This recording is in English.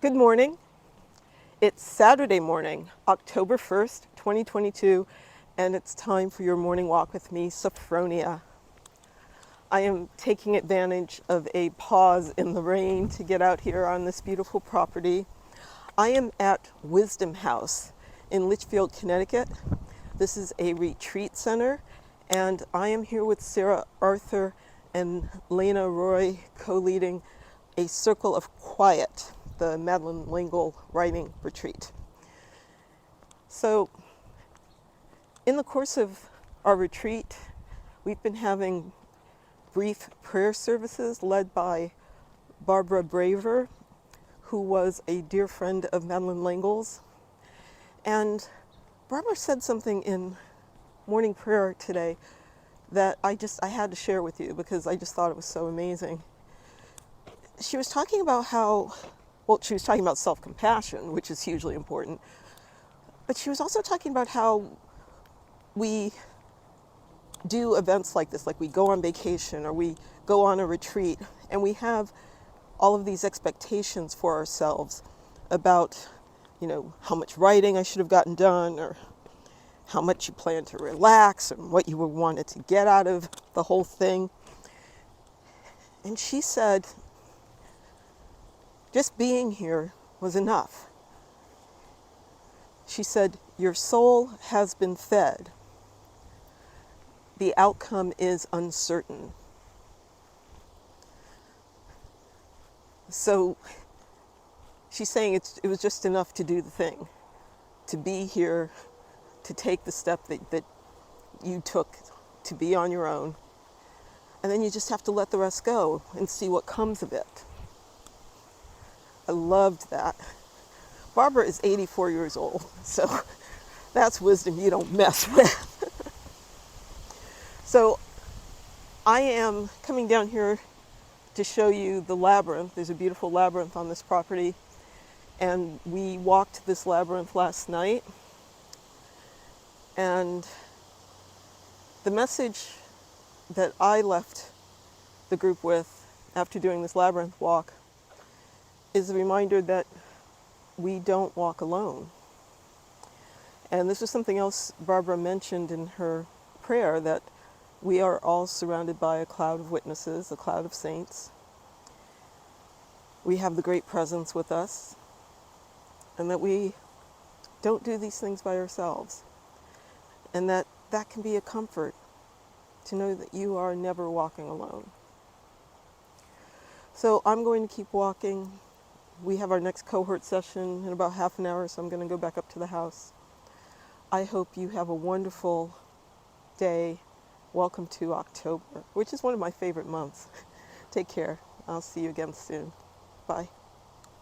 Good morning. It's Saturday morning, October 1st, 2022, and it's time for your morning walk with me, Sophfronia. I am taking advantage of a pause in the rain to get out here on this beautiful property. I am at Wisdom House in Litchfield, Connecticut. This is a retreat center, and I am here with Sarah Arthur and Lena Roy co-leading a Circle of Quiet, the Madeleine L'Engle writing retreat. So in the course of our retreat, we've been having brief prayer services led by Barbara Braver, who was a dear friend of Madeleine L'Engle's. And Barbara said something in morning prayer today that I had to share with you because I just thought it was so amazing. She was talking about she was talking about self-compassion, which is hugely important, but she was also talking about how we do events like this, like we go on vacation or we go on a retreat, and we have all of these expectations for ourselves about, how much writing I should have gotten done, or how much you plan to relax, and what you wanted to get out of the whole thing. And she said, just being here was enough. She said, your soul has been fed. The outcome is uncertain. So she's saying it was just enough to do the thing, to be here, to take the step that you took to be on your own. And then you just have to let the rest go and see what comes of it. I loved that. Barbara is 84 years old, so that's wisdom you don't mess with. So I am coming down here to show you the labyrinth. There's a beautiful labyrinth on this property, and we walked this labyrinth last night. And the message that I left the group with after doing this labyrinth walk is a reminder that we don't walk alone. And this is something else Barbara mentioned in her prayer, that we are all surrounded by a cloud of witnesses, a cloud of saints. We have the great presence with us, and that we don't do these things by ourselves. And that can be a comfort, to know that you are never walking alone. So I'm going to keep walking. We have our next cohort session in about half an hour, so I'm going to go back up to the house. I hope you have a wonderful day. Welcome to October, which is one of my favorite months. Take care. I'll see you again soon. Bye.